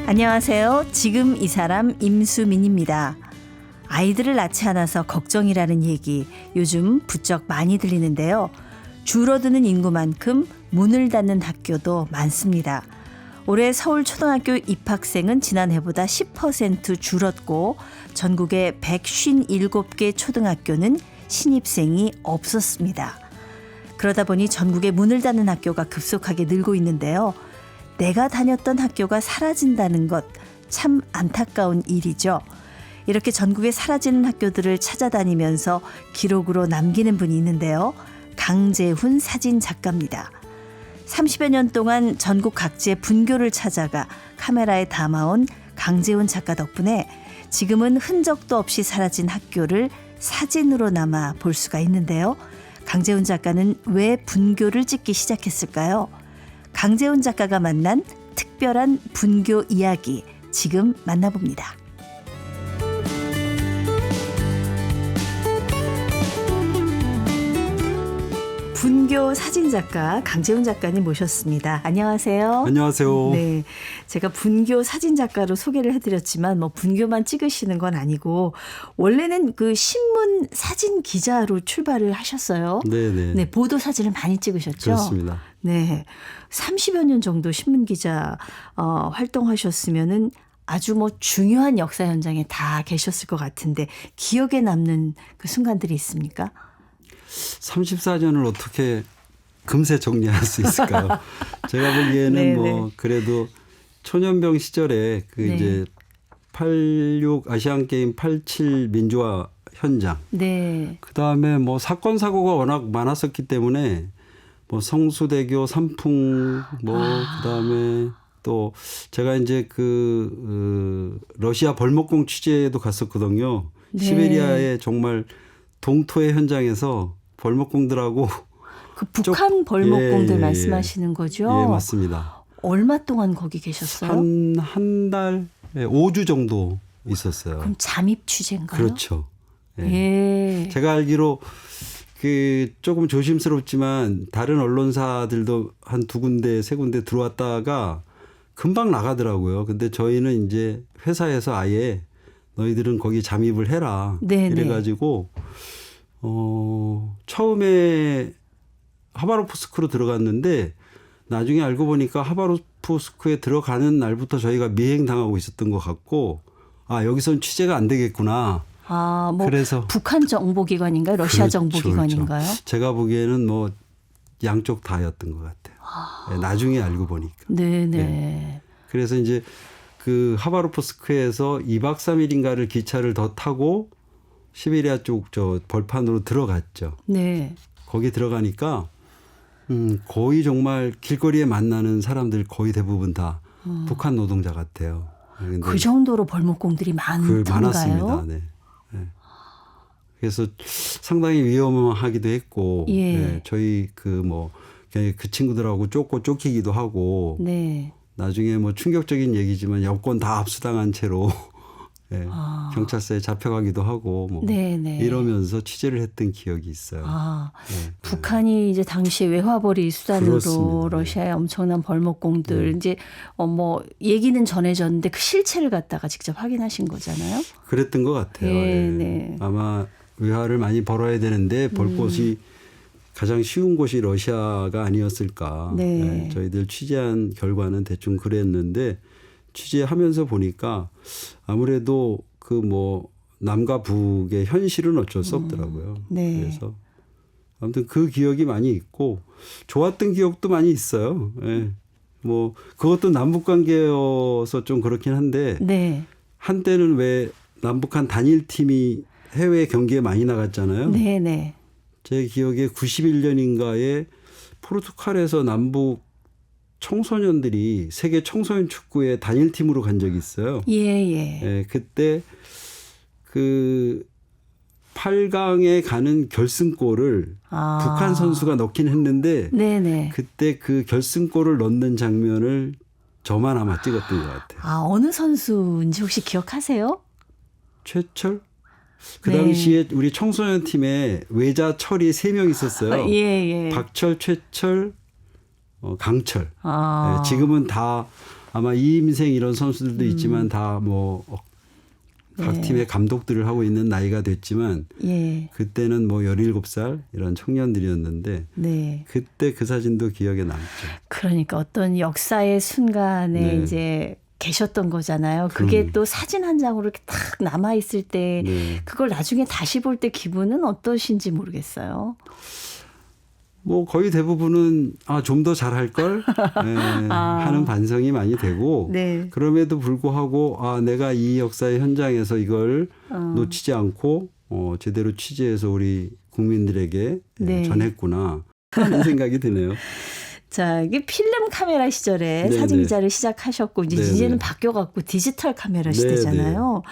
안녕하세요. 지금 이 사람 임수민입니다. 아이들을 낳지 않아서 걱정이라는 얘기 요즘 부쩍 많이 들리는데요. 줄어드는 인구만큼 문을 닫는 학교도 많습니다. 올해 서울 초등학교 입학생은 지난해보다 10% 줄었고 전국의 157개 초등학교는 신입생이 없었습니다. 그러다 보니 전국에 문을 닫는 학교가 급속하게 늘고 있는데요. 내가 다녔던 학교가 사라진다는 것 참 안타까운 일이죠. 이렇게 전국에 사라지는 학교들을 찾아다니면서 기록으로 남기는 분이 있는데요. 강재훈 사진 작가입니다. 30여 년 동안 전국 각지의 분교를 찾아가 카메라에 담아온 강재훈 작가 덕분에 지금은 흔적도 없이 사라진 학교를 사진으로 남아 볼 수가 있는데요. 강재훈 작가는 왜 분교를 찍기 시작했을까요? 강재훈 작가가 만난 특별한 분교 이야기 지금 만나봅니다. 분교 사진작가 강재훈 작가님 모셨습니다. 안녕하세요. 안녕하세요. 네, 제가 분교 사진작가로 소개를 해드렸지만 뭐 분교만 찍으시는 건 아니고 원래는 그 신문 사진 기자로 출발을 하셨어요. 네네. 네, 보도 사진을 많이 찍으셨죠. 그렇습니다. 네, 30여 년 정도 신문 기자 활동하셨으면은 아주 뭐 중요한 역사 현장에 다 계셨을 것 같은데 기억에 남는 그 순간들이 있습니까? 34년을 어떻게 금세 정리할 수 있을까요? 제가 보기에는 네네. 뭐 그래도 초년병 시절에 그 네. 이제 86 아시안 게임 87 민주화 현장. 네. 그다음에 뭐 사건 사고가 워낙 많았었기 때문에 뭐 성수대교 삼풍 뭐 그다음에 또 제가 이제 러시아 벌목공 취재도 갔었거든요. 네. 시베리아의 정말 동토의 현장에서 벌목공들하고 그 북한 벌목공들 예, 예, 말씀하시는 거죠? 예, 맞습니다. 얼마 동안 거기 계셨어요? 한 달, 5주 정도 있었어요. 그럼 잠입 취재인가요? 그렇죠. 예. 예. 제가 알기로 조금 조심스럽지만 다른 언론사들도 한 두 군데, 세 군데 들어왔다가 금방 나가더라고요. 근데 저희는 이제 회사에서 아예 너희들은 거기 잠입을 해라. 네네. 이래가지고 처음에 하바롭스크로 들어갔는데 나중에 알고 보니까 하바롭스크에 들어가는 날부터 저희가 미행당하고 있었던 것 같고 여기선 취재가 안 되겠구나. 뭐 그래서 북한 정보기관인가요? 러시아 그렇죠, 정보기관인가요? 그렇죠. 제가 보기에는 뭐 양쪽 다였던 것 같아요. 네, 나중에 알고 보니까. 네네. 네. 그래서 이제 그 하바롭스크에서 2박 3일인가를 기차를 더 타고 시베리아 쪽 저 벌판으로 들어갔죠. 네. 거기 들어가니까 거의 정말 길거리에 만나는 사람들 거의 대부분 다 북한 노동자 같아요. 그 정도로 벌목공들이 많던가요? 많았습니다. 네. 네. 그래서 상당히 위험하기도 했고 예. 네, 저희 그 친구들하고 쫓기기도 하고 네. 나중에 뭐 충격적인 얘기지만 여권 다 압수당한 채로 네, 경찰서에 잡혀가기도 하고 뭐 네네. 이러면서 취재를 했던 기억이 있어요. 네. 북한이 이제 당시 외화벌이 수단으로 그렇습니다. 러시아의 엄청난 벌목공들 네. 이제 뭐 얘기는 전해졌는데 그 실체를 갖다가 직접 확인하신 거잖아요. 그랬던 것 같아요. 네, 예. 네. 아마 외화를 많이 벌어야 되는데 벌 곳이 가장 쉬운 곳이 러시아가 아니었을까. 네. 예, 저희들 취재한 결과는 대충 그랬는데 취재하면서 보니까 아무래도 남과 북의 현실은 어쩔 수 없더라고요. 네. 그래서 아무튼 그 기억이 많이 있고 좋았던 기억도 많이 있어요. 예. 뭐 그것도 남북 관계여서 좀 그렇긴 한데 네. 한때는 왜 남북한 단일팀이 해외 경기에 많이 나갔잖아요. 네네. 제 기억에 91년인가에 포르투갈에서 남북 청소년들이 세계 청소년 축구에 단일팀으로 간 적이 있어요. 예예. 예, 그때 그 8강에 가는 결승골을 북한 선수가 넣긴 했는데 네네. 그때 그 결승골을 넣는 장면을 저만 아마 찍었던 것 같아요. 어느 선수인지 혹시 기억하세요? 최철? 그 네. 당시에 우리 청소년 팀에 외자 철이 3명 있었어요. 예. 박철, 최철, 강철. 네, 지금은 다 아마 이임생 이런 선수들도 있지만 다 뭐 각 네. 팀의 감독들을 하고 있는 나이가 됐지만 예. 그때는 뭐 17살 이런 청년들이었는데 네. 그때 그 사진도 기억에 남죠. 그러니까 어떤 역사의 순간에 네. 이제 계셨던 거잖아요. 그게 또 사진 한 장으로 이렇게 딱 남아 있을 때 네. 그걸 나중에 다시 볼 때 기분은 어떠신지 모르겠어요. 뭐 거의 대부분은 좀 더 잘할 걸 하는 반성이 많이 되고 네. 그럼에도 불구하고 내가 이 역사의 현장에서 이걸 놓치지 않고 제대로 취재해서 우리 국민들에게 네. 전했구나 하는 생각이 드네요. 자, 이게 필름 카메라 시절에 네네. 사진 기자를 시작하셨고 네네. 이제는 바뀌어갖고 디지털 카메라 네네. 시대잖아요.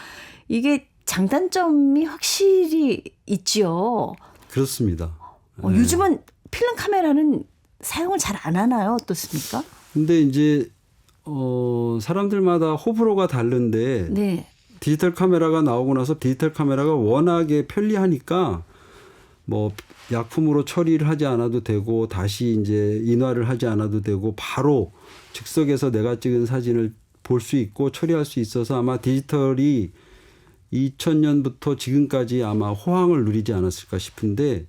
이게 장단점이 확실히 있지요. 그렇습니다. 요즘은 필름 카메라는 사용을 잘 안 하나요? 어떻습니까? 근데 이제 사람들마다 호불호가 다른데 네. 디지털 카메라가 나오고 나서 디지털 카메라가 워낙에 편리하니까 뭐 약품으로 처리를 하지 않아도 되고 다시 이제 인화를 하지 않아도 되고 바로 즉석에서 내가 찍은 사진을 볼 수 있고 처리할 수 있어서 아마 디지털이 2000년부터 지금까지 아마 호황을 누리지 않았을까 싶은데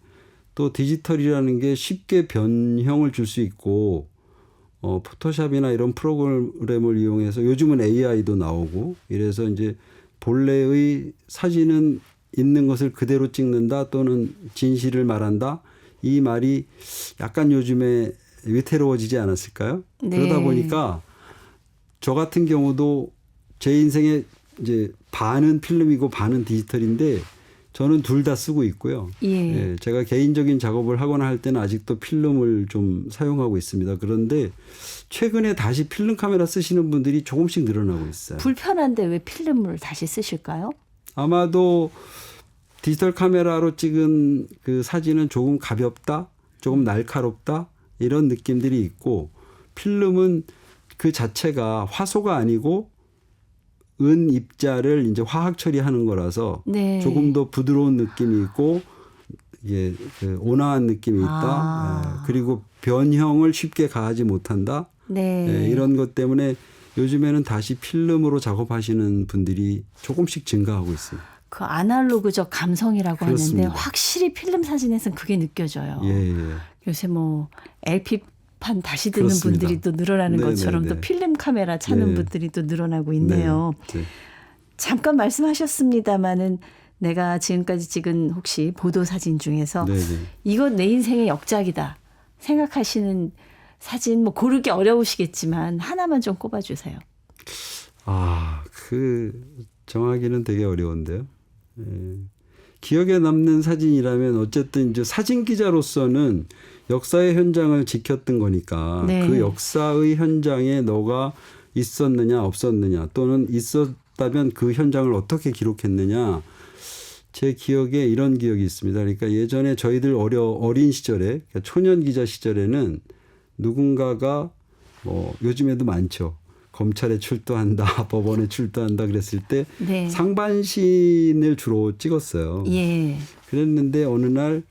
또 디지털이라는 게 쉽게 변형을 줄 수 있고 포토샵이나 이런 프로그램을 이용해서 요즘은 AI도 나오고 이래서 이제 본래의 사진은 있는 것을 그대로 찍는다 또는 진실을 말한다 이 말이 약간 요즘에 위태로워지지 않았을까요? 네. 그러다 보니까 저 같은 경우도 제 인생의 이제 반은 필름이고 반은 디지털인데 저는 둘 다 쓰고 있고요. 예. 제가 개인적인 작업을 하거나 할 때는 아직도 필름을 좀 사용하고 있습니다. 그런데 최근에 다시 필름 카메라 쓰시는 분들이 조금씩 늘어나고 있어요. 불편한데 왜 필름을 다시 쓰실까요? 아마도 디지털 카메라로 찍은 그 사진은 조금 가볍다, 조금 날카롭다 이런 느낌들이 있고 필름은 그 자체가 화소가 아니고 은 입자를 이제 화학 처리하는 거라서 네. 조금 더 부드러운 느낌이 있고 이게 그 온화한 느낌이 있다. 그리고 변형을 쉽게 가하지 못한다. 네. 이런 것 때문에 요즘에는 다시 필름으로 작업하시는 분들이 조금씩 증가하고 있습니다. 그 아날로그적 감성이라고 그렇습니다. 하는데 확실히 필름 사진에서는 그게 느껴져요. 예. 요새 뭐 LP판 다시 듣는 그렇습니다. 분들이 또 늘어나는 네네네. 것처럼 또 필름 카메라 찾는 네. 분들이 또 늘어나고 있네요. 네. 잠깐 말씀하셨습니다마는 내가 지금까지 찍은 혹시 보도 사진 중에서 네. 이건 내 인생의 역작이다 생각하시는 사진 뭐 고르기 어려우시겠지만 하나만 좀 꼽아주세요. 그 정하기는 되게 어려운데요. 기억에 남는 사진이라면 어쨌든 이제 사진 기자로서는 역사의 현장을 지켰던 거니까 네. 그 역사의 현장에 너가 있었느냐 없었느냐 또는 있었다면 그 현장을 어떻게 기록했느냐 제 기억에 이런 기억이 있습니다. 그러니까 예전에 저희들 어린 시절에 그러니까 초년 기자 시절에는 누군가가 뭐 요즘에도 많죠. 검찰에 출두한다, 법원에 출두한다 그랬을 때 네. 상반신을 주로 찍었어요. 예. 그랬는데 어느 날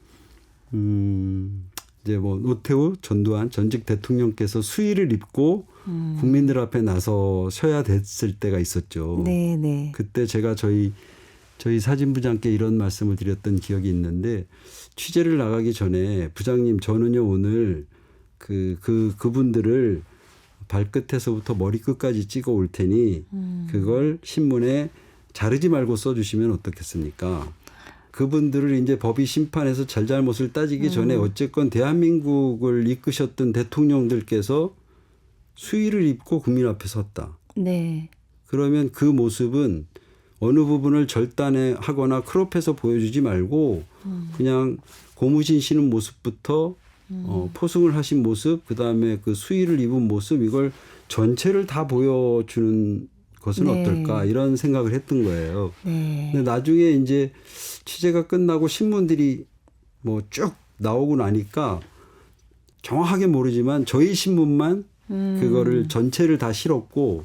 이제 뭐 노태우, 전두환 전직 대통령께서 수의를 입고 국민들 앞에 나서셔야 됐을 때가 있었죠. 네, 네. 그때 제가 저희 사진부장께 이런 말씀을 드렸던 기억이 있는데 취재를 나가기 전에 부장님 저는요 오늘 그분들을 발끝에서부터 머리끝까지 찍어 올 테니 그걸 신문에 자르지 말고 써주시면 어떻겠습니까? 그분들을 이제 법이 심판해서 잘잘못을 따지기 전에 어쨌건 대한민국을 이끄셨던 대통령들께서 수의를 입고 국민 앞에 섰다. 네. 그러면 그 모습은 어느 부분을 절단하거나 크롭해서 보여주지 말고 그냥 고무신 신은 모습부터 포승을 하신 모습, 그다음에 그 수의를 입은 모습 이걸 전체를 다 보여주는 것은 네. 어떨까 이런 생각을 했던 거예요. 네. 근데 나중에 이제 취재가 끝나고 신문들이 뭐 쭉 나오고 나니까 정확하게 모르지만 저희 신문만 그거를 전체를 다 실었고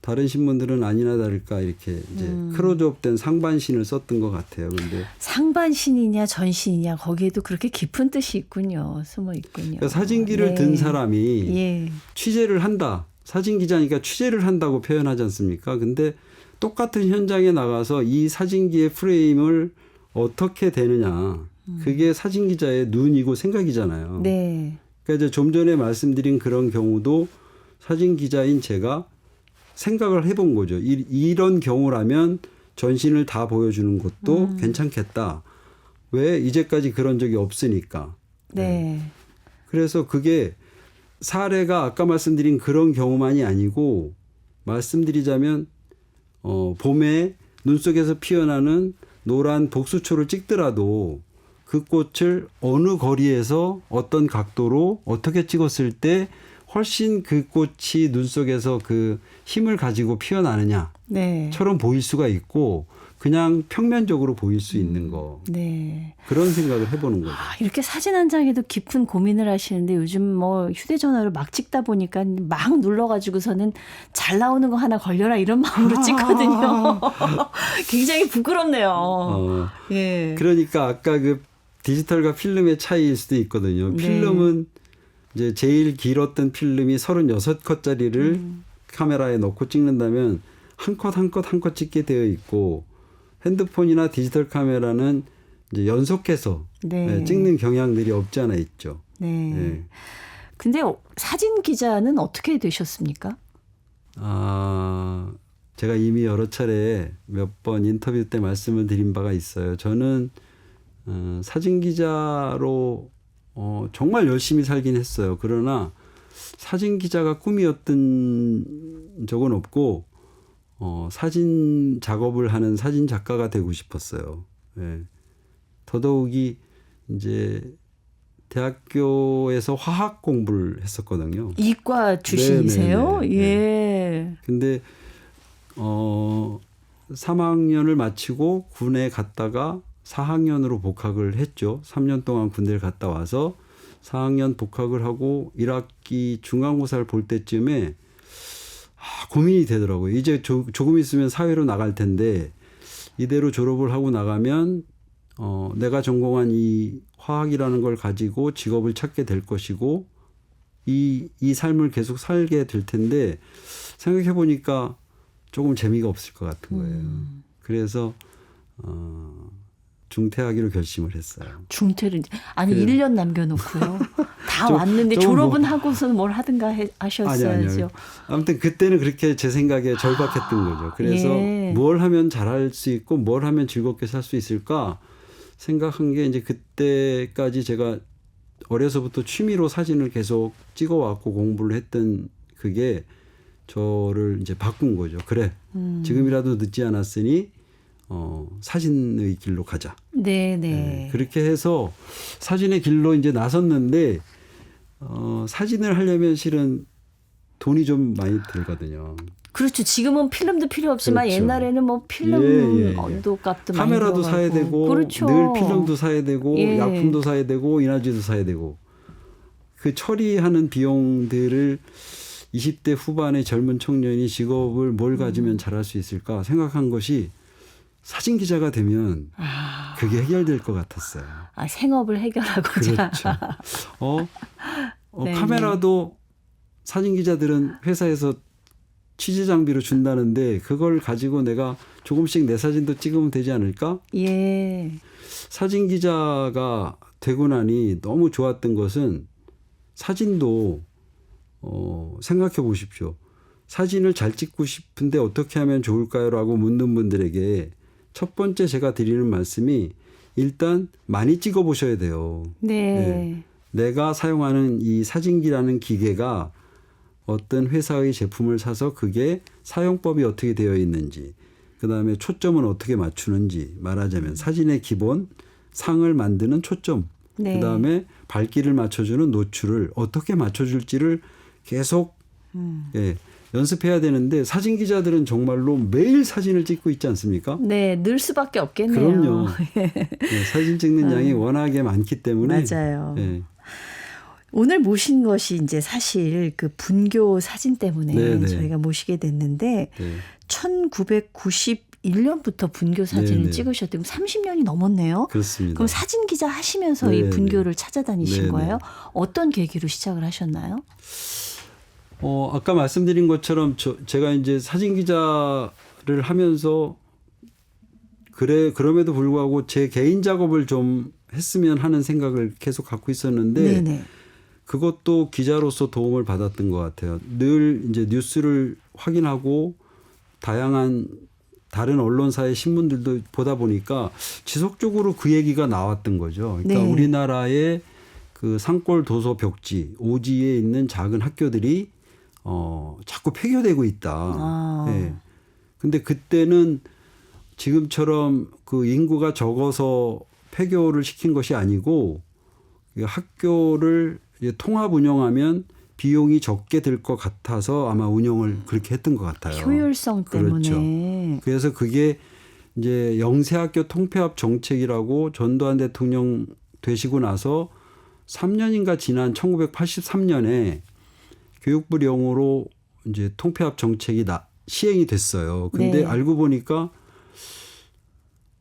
다른 신문들은 아니나 다를까 이렇게 이제 크로즈업된 상반신을 썼던 것 같아요. 근데 상반신이냐 전신이냐 거기에도 그렇게 깊은 뜻이 있군요. 숨어 있군요. 그러니까 사진기를 네. 든 사람이 예. 취재를 한다. 사진 기자니까 취재를 한다고 표현하지 않습니까? 근데 똑같은 현장에 나가서 이 사진기의 프레임을 어떻게 되느냐. 그게 사진 기자의 눈이고 생각이잖아요. 네. 그러니까 이제 좀 전에 말씀드린 그런 경우도 사진 기자인 제가 생각을 해본 거죠. 이런 경우라면 전신을 다 보여주는 것도 괜찮겠다. 왜? 이제까지 그런 적이 없으니까. 네. 그래서 그게 사례가 아까 말씀드린 그런 경우만이 아니고 말씀드리자면 봄에 눈 속에서 피어나는 노란 복수초를 찍더라도 그 꽃을 어느 거리에서 어떤 각도로 어떻게 찍었을 때 훨씬 그 꽃이 눈 속에서 그 힘을 가지고 피어나느냐처럼 네. 보일 수가 있고 그냥 평면적으로 보일 수 있는 거. 네. 그런 생각을 해보는 거죠. 이렇게 사진 한 장에도 깊은 고민을 하시는데 요즘 뭐 휴대전화로 막 찍다 보니까 막 눌러가지고서는 잘 나오는 거 하나 걸려라 이런 마음으로 찍거든요. 굉장히 부끄럽네요. 예. 그러니까 아까 그 디지털과 필름의 차이일 수도 있거든요. 네. 필름은 이제 제일 길었던 필름이 36컷짜리를 카메라에 넣고 찍는다면 한 컷 한 컷 한 컷 찍게 되어 있고 핸드폰이나 디지털 카메라는 이제 연속해서 네. 찍는 경향들이 없지 않아 있죠. 네. 네. 근데 사진 기자는 어떻게 되셨습니까? 제가 이미 여러 차례 몇 번 인터뷰 때 말씀을 드린 바가 있어요. 저는 사진 기자로 정말 열심히 살긴 했어요. 그러나 사진 기자가 꿈이었던 적은 없고 사진 작업을 하는 사진 작가가 되고 싶었어요. 예. 더더욱이 이제 대학교에서 화학 공부를 했었거든요. 이과 출신이세요? 네네네. 예. 근데 3학년을 마치고 군에 갔다가 4학년으로 복학을 했죠. 3년 동안 군대를 갔다 와서 4학년 복학을 하고 1학기 중간고사를 볼 때쯤에 고민이 되더라고요. 이제 조금 있으면 사회로 나갈 텐데 이대로 졸업을 하고 나가면 내가 전공한 이 화학이라는 걸 가지고 직업을 찾게 될 것이고 이 삶을 계속 살게 될 텐데 생각해 보니까 조금 재미가 없을 것 같은 거예요. 그래서 중퇴하기로 결심을 했어요. 중퇴를 아니 그래요. 1년 남겨놓고요. 다 좀- 왔는데 좀 졸업은 뭐- 하고서는 뭘 하든가 하셨어야죠. 아니요. 아무튼 그때는 그렇게 제 생각에 절박했던 거죠. 그래서 예. 뭘 하면 잘할 수 있고 뭘 하면 즐겁게 살 수 있을까 생각한 게 이제 그때까지 제가 어려서부터 취미로 사진을 계속 찍어왔고 공부를 했던 그게 저를 이제 바꾼 거죠. 그래, 지금이라도 늦지 않았으니 사진의 길로 가자. 네, 네, 네. 그렇게 해서 사진의 길로 이제 나섰는데 사진을 하려면 실은 돈이 좀 많이 들거든요. 그렇죠. 지금은 필름도 필요 없지만 그렇죠. 옛날에는 뭐 필름 예. 언도 값도 많이 카메라도 들어가고. 사야 되고 그렇죠. 늘 필름도 사야 되고 예. 약품도 사야 되고 인화제도 사야 되고 그 처리하는 비용들을 20대 후반의 젊은 청년이 직업을 뭘 가지면 잘할 수 있을까 생각한 것이 사진 기자가 되면 그게 해결될 것 같았어요. 생업을 해결하고자. 그렇죠. 네, 카메라도 사진 기자들은 회사에서 취재 장비로 준다는데 그걸 가지고 내가 조금씩 내 사진도 찍으면 되지 않을까? 예. 사진 기자가 되고 나니 너무 좋았던 것은 사진도 생각해 보십시오. 사진을 잘 찍고 싶은데 어떻게 하면 좋을까요?라고 묻는 분들에게 첫 번째 제가 드리는 말씀이 일단 많이 찍어 보셔야 돼요. 네. 내가 사용하는 이 사진기라는 기계가 어떤 회사의 제품을 사서 그게 사용법이 어떻게 되어 있는지, 그다음에 초점은 어떻게 맞추는지, 말하자면 사진의 기본, 상을 만드는 초점, 네. 그다음에 밝기를 맞춰주는 노출을 어떻게 맞춰줄지를 계속 연습해야 되는데 사진 기자들은 정말로 매일 사진을 찍고 있지 않습니까? 네, 늘 수밖에 없겠네요. 그럼요. 사진 찍는 양이 워낙에 많기 때문에. 맞아요. 예. 오늘 모신 것이 이제 사실 그 분교 사진 때문에 네네. 저희가 모시게 됐는데 네. 1991년부터 분교 사진을 네네. 찍으셨대요. 30년이 넘었네요. 그렇습니다. 그럼 사진 기자 하시면서 이 네네. 분교를 찾아다니신 네네. 거예요? 어떤 계기로 시작을 하셨나요? 아까 말씀드린 것처럼 제가 이제 사진 기자를 하면서 그럼에도 불구하고 제 개인 작업을 좀 했으면 하는 생각을 계속 갖고 있었는데 네네. 그것도 기자로서 도움을 받았던 것 같아요. 늘 이제 뉴스를 확인하고 다양한 다른 언론사의 신문들도 보다 보니까 지속적으로 그 얘기가 나왔던 거죠. 그러니까 네. 우리나라의 그 산골 도서 벽지, 오지에 있는 작은 학교들이 자꾸 폐교되고 있다. 아. 예. 근데 그때는 지금처럼 그 인구가 적어서 폐교를 시킨 것이 아니고 학교를 이제 통합 운영하면 비용이 적게 들 것 같아서 아마 운영을 그렇게 했던 것 같아요. 효율성 때문에. 그렇죠. 그래서 그게 이제 영세학교 통폐합 정책이라고 전두환 대통령 되시고 나서 3년인가 지난 1983년에 교육부령으로 이제 통폐합 정책이 시행이 됐어요. 근데 네. 알고 보니까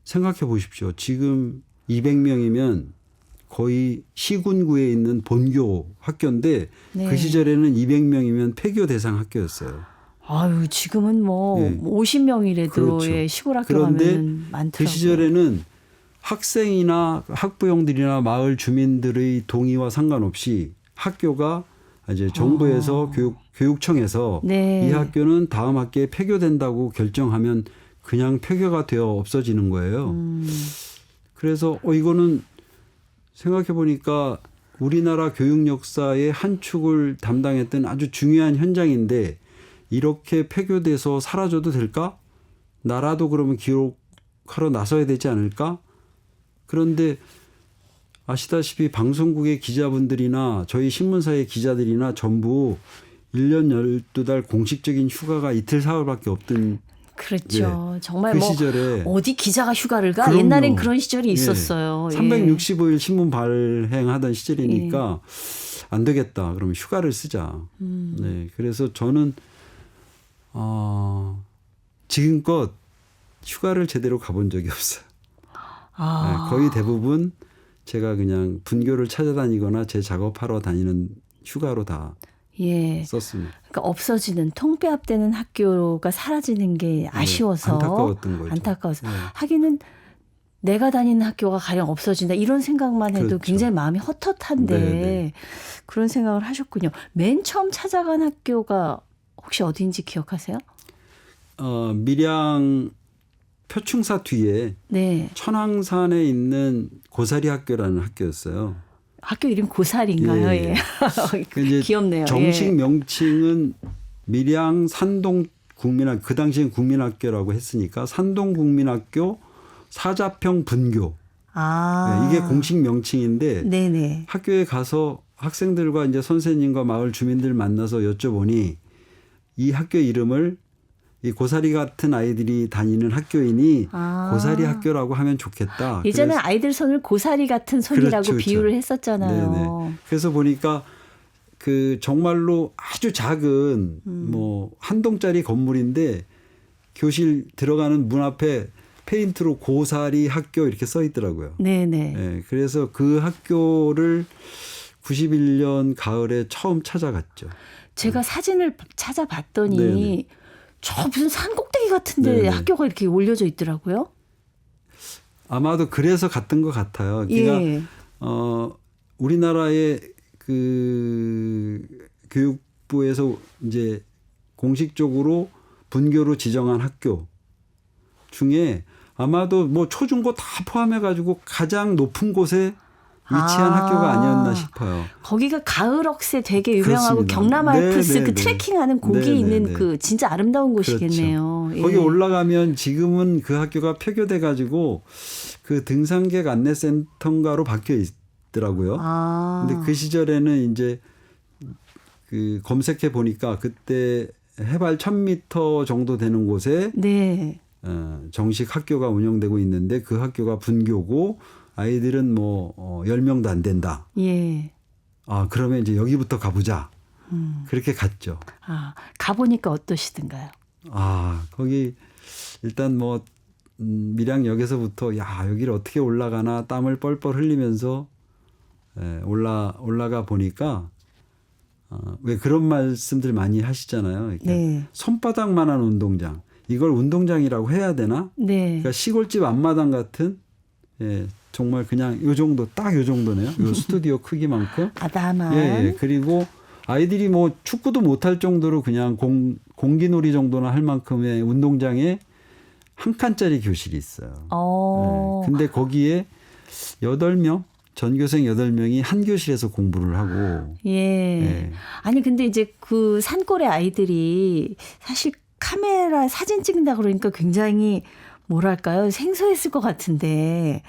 생각해 보십시오. 지금 200명이면 거의 시군구에 있는 본교 학교인데 네. 그 시절에는 200명이면 폐교 대상 학교였어요. 아유, 지금은 뭐 네. 50명이라도 그렇죠. 예, 시골 학교 그런데 가면 많더라고요. 그 시절에는 학생이나 학부형들이나 마을 주민들의 동의와 상관없이 학교가 이제 정부에서 교육청에서 네. 이 학교는 다음 학기에 폐교된다고 결정하면 그냥 폐교가 되어 없어지는 거예요. 그래서 이거는 생각해 보니까 우리나라 교육 역사의 한 축을 담당했던 아주 중요한 현장인데 이렇게 폐교돼서 사라져도 될까? 나라도 그러면 기록하러 나서야 되지 않을까? 그런데 아시다시피 방송국의 기자분들이나 저희 신문사의 기자들이나 전부 1년 12달 공식적인 휴가가 이틀 사흘밖에 없던 그렇죠. 정말 그 뭐 시절에 어디 기자가 휴가를 가? 그럼요. 옛날엔 그런 시절이 예. 있었어요. 예. 365일 신문 발행하던 시절이니까 안 되겠다. 그러면 휴가를 쓰자. 네, 그래서 저는 지금껏 휴가를 제대로 가본 적이 없어요. 아. 네, 거의 대부분 제가 그냥 분교를 찾아다니거나 제 작업하러 다니는 휴가로 다 예. 썼습니다. 그러니까 없어지는 통폐합되는 학교가 사라지는 게 아쉬워서 안타까웠던 거죠. 안타까워서 네. 하기는 내가 다니는 학교가 가령 없어진다 이런 생각만 해도 그렇죠. 굉장히 마음이 헛헛한데 네. 그런 생각을 하셨군요. 맨 처음 찾아간 학교가 혹시 어디인지 기억하세요? 밀양 표충사 뒤에 네. 천왕산에 있는 고사리 학교라는 학교였어요. 학교 이름 고살인가요? 예, 예. 예. 그 이제 귀엽네요. 정식 예. 명칭은 밀양 산동 국민학교, 그 당시엔 국민학교라고 했으니까 산동 국민학교 사자평 분교. 아. 네, 이게 공식 명칭인데 네네. 학교에 가서 학생들과 이제 선생님과 마을 주민들 만나서 여쭤보니 이 학교 이름을 이 고사리 같은 아이들이 다니는 학교이니 아. 고사리 학교라고 하면 좋겠다. 예전에 그래서 아이들 손을 고사리 같은 손이라고 그렇죠, 비유를 그렇죠. 했었잖아요. 네네. 그래서 보니까 그 정말로 아주 작은 뭐 한 동짜리 건물인데 교실 들어가는 문 앞에 페인트로 고사리 학교 이렇게 써 있더라고요. 네네. 네, 그래서 그 학교를 91년 가을에 처음 찾아갔죠. 제가 사진을 찾아봤더니 네네. 저 무슨 산 꼭대기 같은데 네네. 학교가 이렇게 올려져 있더라고요. 아마도 그래서 갔던 것 같아요. 그러니까 예. 우리나라의 그 교육부에서 이제 공식적으로 분교로 지정한 학교 중에 아마도 뭐 초중고 다 포함해 가지고 가장 높은 곳에 위치한 학교가 아니었나 싶어요. 거기가 가을 억새 되게 유명하고 그렇습니다. 경남 알프스 네네네. 그 트레킹하는 곡이 네네네. 있는 그 진짜 아름다운 곳이겠네요. 예. 거기 올라가면 지금은 그 학교가 폐교돼 가지고 그 등산객 안내센터인가로 바뀌어 있더라고요. 아. 근데 그 시절에는 이제 그 검색해 보니까 그때 해발 1000m 정도 되는 곳에 네. 정식 학교가 운영되고 있는데 그 학교가 분교고 아이들은 뭐 10명도 안 된다. 예. 그러면 이제 여기부터 가보자. 그렇게 갔죠. 아, 가보니까 어떠시던가요? 거기 일단 뭐 밀양역에서부터 야 여기를 어떻게 올라가나 땀을 뻘뻘 흘리면서 올라가 보니까 왜 그런 말씀들 많이 하시잖아요. 이렇게 네. 손바닥만한 운동장. 이걸 운동장이라고 해야 되나? 네. 그러니까 시골집 앞마당 같은 예, 정말 그냥 요 정도 딱 요 정도네요. 요 스튜디오 크기만큼. 아담한. 예, 예. 그리고 아이들이 뭐 축구도 못할 정도로 그냥 공기놀이 정도나 할 만큼의 운동장에 한 칸짜리 교실이 있어요. 예. 근데 거기에 8명 전교생 8명이 한 교실에서 공부를 하고. 예. 예. 아니 근데 이제 그 산골의 아이들이 사실 카메라 사진 찍는다 그러니까 굉장히 뭐랄까요? 생소했을 것 같은데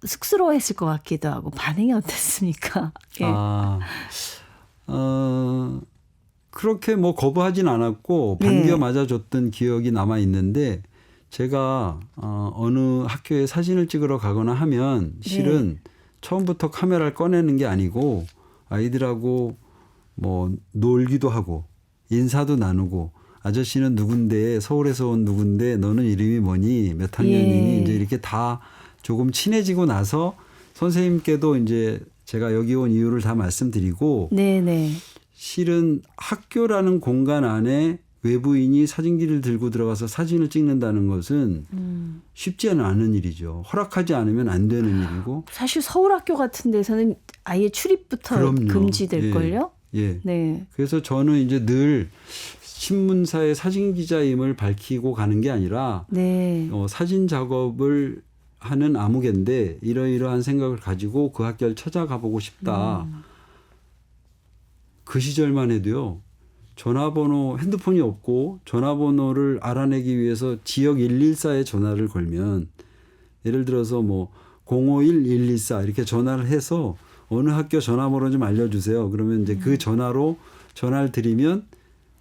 쑥스러워했을 것 같기도 하고 반응이 어땠습니까? 예. 그렇게 뭐 거부하진 않았고 반겨 맞아줬던 기억이 남아 있는데 제가 어느 학교에 사진을 찍으러 가거나 하면 실은 처음부터 카메라를 꺼내는 게 아니고 아이들하고 뭐 놀기도 하고 인사도 나누고 아저씨는 누군데 서울에서 온 누군데 너는 이름이 뭐니 몇 학년이니 이제 이렇게 다 조금 친해지고 나서 선생님께도 이제 제가 여기 온 이유를 다 말씀드리고 네네. 실은 학교라는 공간 안에 외부인이 사진기를 들고 들어가서 사진을 찍는다는 것은 쉽지는 않은 일이죠. 허락하지 않으면 안 되는 일이고. 사실 서울 학교 같은 데서는 아예 출입부터 그럼요. 금지될걸요? 예. 네. 그래서 저는 이제 늘 신문사의 사진 기자임을 밝히고 가는 게 아니라 네. 사진 작업을 하는 아무개인데 이러이러한 생각을 가지고 그 학교를 찾아가 보고 싶다. 그 시절만 해도요. 전화번호 핸드폰이 없고 전화번호를 알아내기 위해서 지역 114에 전화를 걸면 예를 들어서 뭐 051-114 이렇게 전화를 해서 어느 학교 전화번호 좀 알려주세요. 그러면 이제 그 전화로 전화를 드리면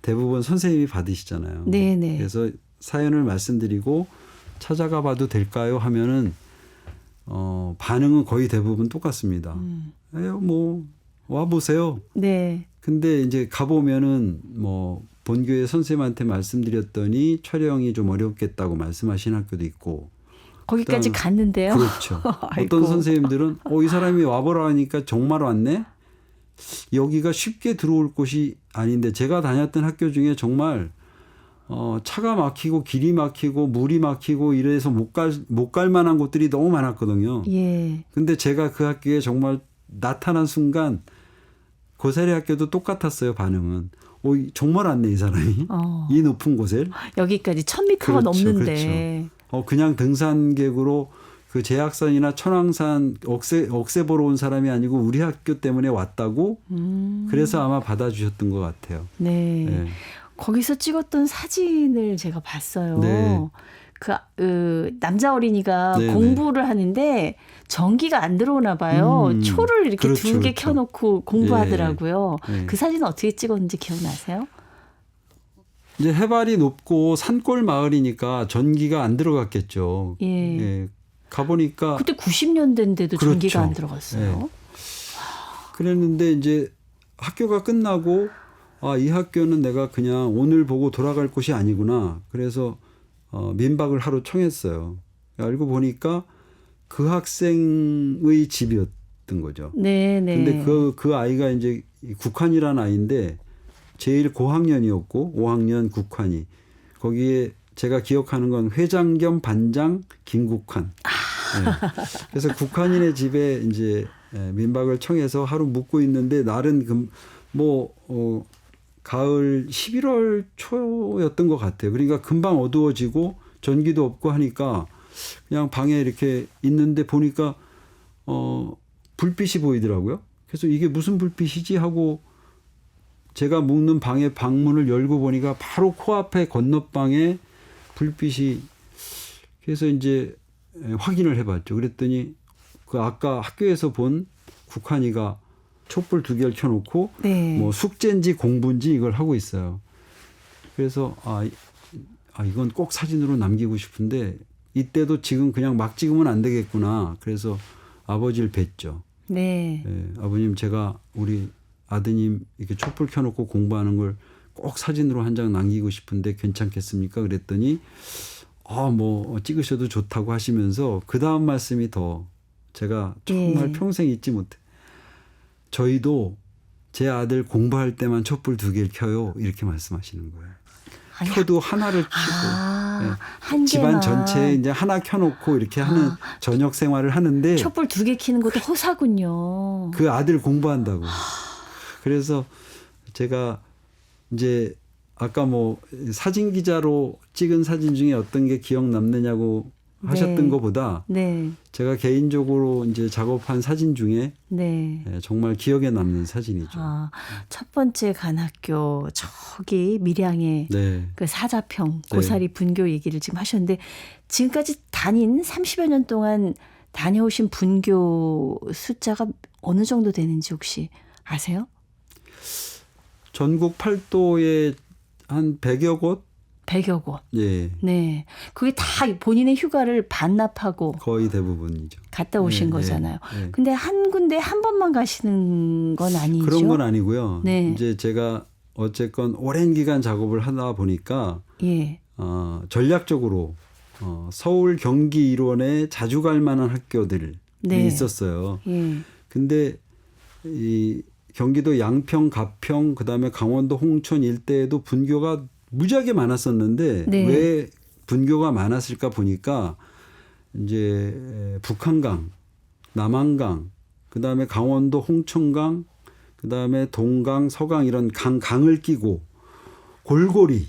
대부분 선생님이 받으시잖아요. 네네. 그래서 사연을 말씀드리고 찾아가 봐도 될까요? 하면은 반응은 거의 대부분 똑같습니다. 뭐 와 보세요. 네. 근데 이제 가보면은 뭐 본교의 선생님한테 말씀드렸더니 촬영이 좀 어렵겠다고 말씀하신 학교도 있고. 거기까지 갔는데요. 그렇죠. 아이고. 어떤 선생님들은 이 사람이 와보라 하니까 정말 왔네. 여기가 쉽게 들어올 곳이 아닌데 제가 다녔던 학교 중에 정말 차가 막히고 길이 막히고 물이 막히고 이래서 못 갈 만한 곳들이 너무 많았거든요. 예. 근데 제가 그 학교에 정말 나타난 순간 고사리 학교도 똑같았어요. 반응은. 정말 왔네 이 사람이. 이 높은 곳에. 여기까지 1000m가 그렇죠, 넘는데. 그렇죠. 그냥 등산객으로 그 제약산이나 천왕산 억새 보러 온 사람이 아니고 우리 학교 때문에 왔다고. 그래서 아마 받아주셨던 것 같아요. 네. 네. 거기서 찍었던 사진을 제가 봤어요. 네. 그 남자 어린이가 네네. 공부를 하는데 전기가 안 들어오나 봐요. 초를 이렇게 그렇죠, 2개 그렇죠. 켜놓고 공부하더라고요. 예. 그 사진 어떻게 찍었는지 기억나세요? 이제 해발이 높고 산골 마을이니까 전기가 안 들어갔겠죠. 예. 예. 가보니까 그때 90년대인데도 그렇죠. 전기가 안 들어갔어요. 예. 그랬는데 이제 학교가 끝나고 이 학교는 내가 그냥 오늘 보고 돌아갈 곳이 아니구나. 그래서 민박을 하루 청했어요. 알고 보니까 그 학생의 집이었던 거죠. 네네. 근데 그 아이가 이제 국환이라는 아이인데 제일 고학년이었고 5학년 국환이 거기에 제가 기억하는 건 회장 겸 반장 김국환. 네. 그래서 국환이네 집에 이제 민박을 청해서 하루 묵고 있는데 날은 가을 11월 초였던 것 같아요. 그러니까 금방 어두워지고 전기도 없고 하니까 그냥 방에 이렇게 있는데 보니까 불빛이 보이더라고요. 그래서 이게 무슨 불빛이지 하고 제가 묵는 방의 방문을 열고 보니까 바로 코앞에 건너방에 불빛이 그래서 이제 확인을 해봤죠. 그랬더니 그 아까 학교에서 본 국환이가 촛불 2개를 켜놓고 네. 뭐 숙제인지 공부인지 이걸 하고 있어요. 그래서 이건 꼭 사진으로 남기고 싶은데 이때도 지금 그냥 막 찍으면 안 되겠구나. 그래서 아버지를 뵀죠. 네. 아버님 제가 우리 아드님 이렇게 촛불 켜놓고 공부하는 걸 꼭 사진으로 한 장 남기고 싶은데 괜찮겠습니까? 그랬더니 뭐 찍으셔도 좋다고 하시면서 그 다음 말씀이 더 제가 정말 평생 잊지 못해. 저희도 제 아들 공부할 때만 촛불 2개를 켜요. 이렇게 말씀하시는 거예요. 아니, 켜도 하나를 켜고 한 집안 개만. 전체에 이제 하나 켜놓고 이렇게 하는 저녁 생활을 하는데 촛불 2개 켜는 것도 허사군요. 그 아들 공부한다고. 그래서 제가 이제 아까 뭐 사진 기자로 찍은 사진 중에 어떤 게 기억 남느냐고 하셨던 것보다 네. 제가 개인적으로 이제 작업한 사진 중에 네. 정말 기억에 남는 사진이죠. 첫 번째 간 학교 저기 밀양의 네. 그 사자평 네. 고사리 분교 얘기를 지금 하셨는데 지금까지 다닌 30여 년 동안 다녀오신 분교 숫자가 어느 정도 되는지 혹시 아세요? 전국 8도에 한 100여 곳? 100여 곳. 예. 네. 그게 다 본인의 휴가를 반납하고 거의 대부분이죠. 갔다 오신 네, 거잖아요. 네. 근데 한 군데 한 번만 가시는 건 아니죠? 그런 건 아니고요. 네. 이제 제가 어쨌건 오랜 기간 작업을 하다 보니까 예. 전략적으로 서울 경기 일원에 자주 갈 만한 학교들이 네. 있었어요. 예. 근데 이 경기도 양평, 가평, 그다음에 강원도 홍천 일대에도 분교가 무지하게 많았었는데 네. 왜 분교가 많았을까 보니까 이제 북한강, 남한강, 그다음에 강원도 홍천강, 그다음에 동강, 서강 이런 강을 끼고 골고리.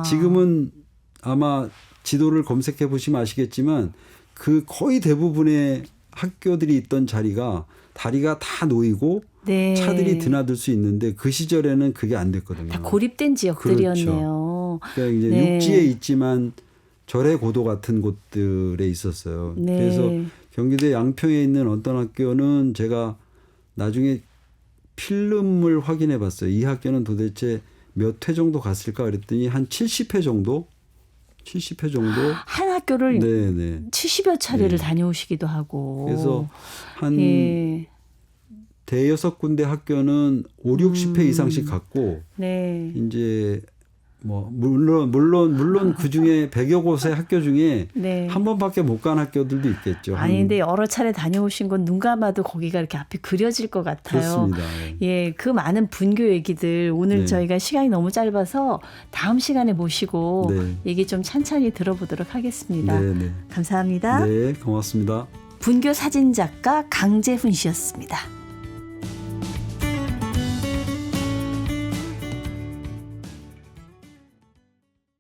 지금은 아마 지도를 검색해 보시면 아시겠지만 그 거의 대부분의 학교들이 있던 자리가 다리가 다 놓이고 네. 차들이 드나들 수 있는데 그 시절에는 그게 안 됐거든요. 다 고립된 지역들이었네요. 그러니까 이제 네. 육지에 있지만 절의 고도 같은 곳들에 있었어요. 네. 그래서 경기도 양평에 있는 어떤 학교는 제가 나중에 필름을 확인해 봤어요. 이 학교는 도대체 몇 회 정도 갔을까 그랬더니 한 70회 정도? 70회 정도? 한 학교를 네네. 70여 차례를 네. 다녀오시기도 하고. 그래서 한 예. 대여섯 군데 학교는 5, 60회 이상씩 갔고 네. 이제 뭐 물론 그 중에 100여 곳의 학교 중에 네. 한 번밖에 못 간 학교들도 있겠죠. 아니 근데 여러 차례 다녀오신 건 눈 감아도 거기가 이렇게 앞이 그려질 것 같아요. 그렇습니다. 예, 그 많은 분교 얘기들 오늘 네. 저희가 시간이 너무 짧아서 다음 시간에 모시고 네. 얘기 좀 찬찬히 들어보도록 하겠습니다. 네, 감사합니다. 네, 고맙습니다. 분교 사진작가 강재훈 씨였습니다.